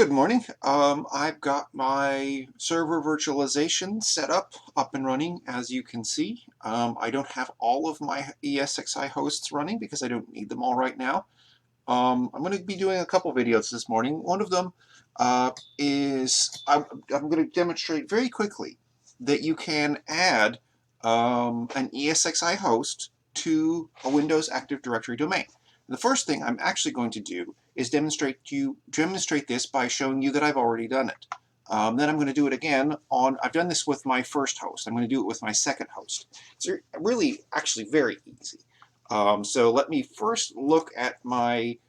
Good morning. I've got my server virtualization set up and running, as you can see. I don't have all of my ESXI hosts running because I don't need them all right now. I'm going to be doing a couple videos this morning. One of them is I'm going to demonstrate very quickly that you can add an ESXI host to a Windows Active Directory domain. The first thing I'm actually going to do is demonstrate this by showing you that I've already done it. Then I'm going to do it again I've done this with my first host. I'm going to do it with my second host. It's really actually very easy. So let me first look at my, you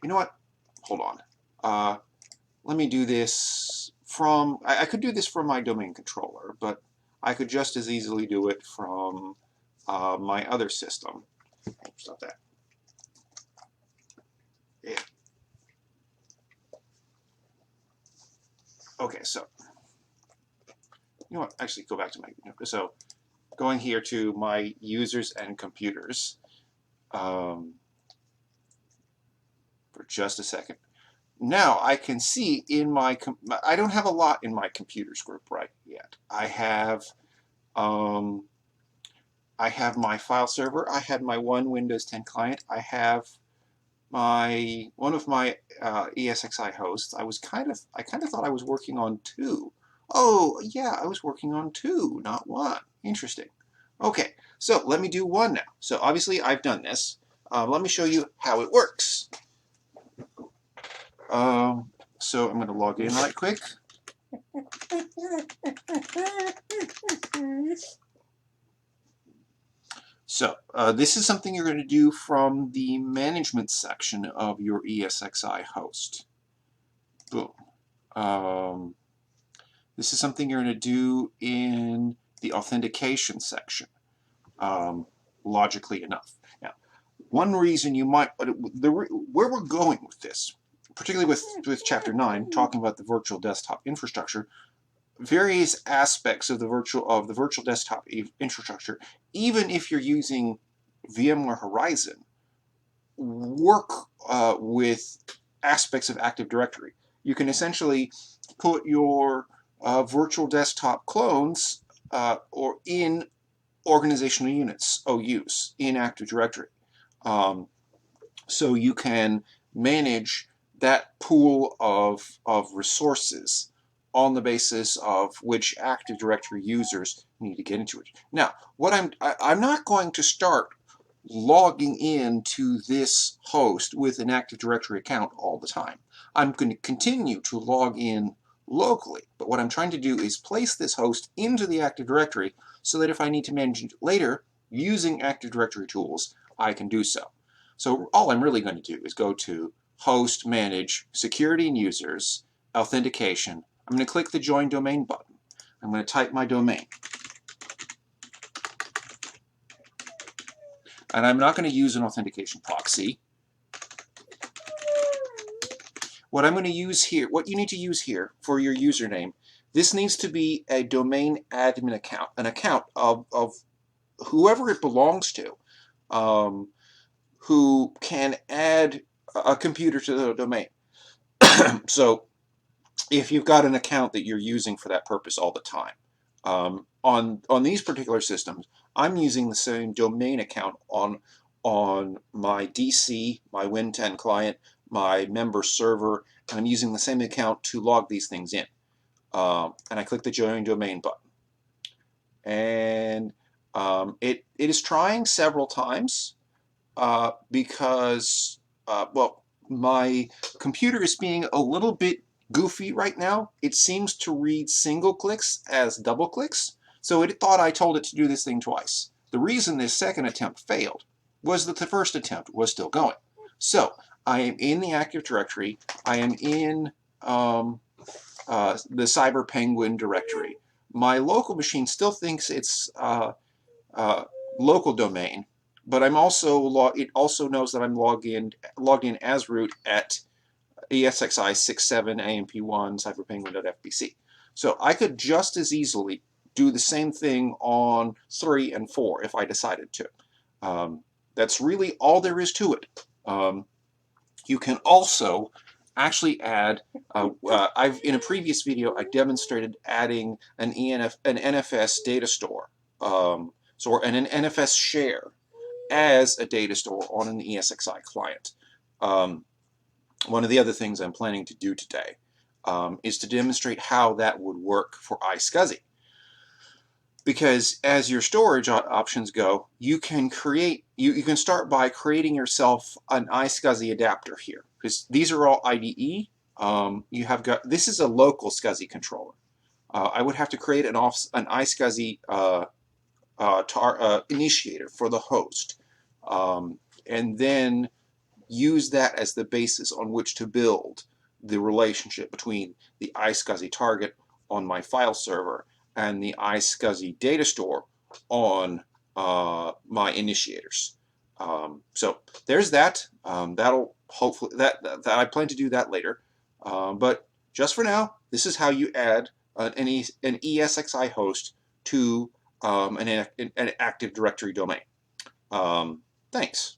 know what, hold on. Let me do this from, I could do this from my domain controller, but I could just as easily do it from my other system. Stop that. Yeah. Okay, so, you know what, actually go back to my, so going here to my users and computers for just a second. Now I can see in my, I don't have a lot in my computers group right yet. I have my file server. I had my one Windows 10 client. I have one of my ESXI hosts. I kind of thought I was working on two. Oh yeah, I was working on two, not one. Interesting. Okay, so let me do one now. So obviously I've done this. Let me show you how it works. So I'm going to log in right quick. So this is something you're going to do from the management section of your ESXI host. Boom. This is something you're going to do in the authentication section, logically enough. Now, one reason you might, where we're going with this, particularly with Chapter 9, talking about the virtual desktop infrastructure, various aspects of the virtual desktop infrastructure, even if you're using VMware Horizon, work with aspects of Active Directory. You can essentially put your virtual desktop clones or in organizational units, OUs, in Active Directory. So you can manage that pool of resources on the basis of which Active Directory users need to get into it. Now, I'm not going to start logging into this host with an Active Directory account all the time. I'm going to continue to log in locally, but what I'm trying to do is place this host into the Active Directory so that if I need to manage it later using Active Directory tools, I can do so. So all I'm really going to do is go to Host, Manage, Security and Users, Authentication. I'm going to click the Join Domain button. I'm going to type my domain. And I'm not going to use an authentication proxy. What I'm going to use here, what you need to use here for your username, this needs to be a domain admin account, an account of whoever it belongs to, who can add a computer to the domain. So if you've got an account that you're using for that purpose all the time, on these particular systems, I'm using the same domain account on my DC, my Win 10 client, my member server, and I'm using the same account to log these things in. And I click the Join Domain button. And it is trying several times because, well, my computer is being a little bit goofy right now. It seems to read single clicks as double clicks, so it thought I told it to do this thing twice. The reason this second attempt failed was that the first attempt was still going. So I am in the Active Directory. I am in the Cyber Penguin directory. My local machine still thinks it's local domain, but I'm also it also knows that I'm logged in as root at ESXI 67 AMP1 cyberpenguin.fbc. So I could just as easily do the same thing on 3 and 4 if I decided to. That's really all there is to it. You can also actually add, in a previous video, I demonstrated adding an NFS data store, an NFS share as a data store on an ESXi client. One of the other things I'm planning to do today is to demonstrate how that would work for ESXI. Because as your storage options go, you can start by creating yourself an ESXI adapter here, because these are all IDE. This is a local SCSI controller. I would have to create an ESXI initiator for the host, and then use that as the basis on which to build the relationship between the ESXI target on my file server and the ESXI data store on my initiators. So there's that. That'll hopefully that I plan to do that later. But just for now, this is how you add an ESXi host to an Active Directory domain. Thanks.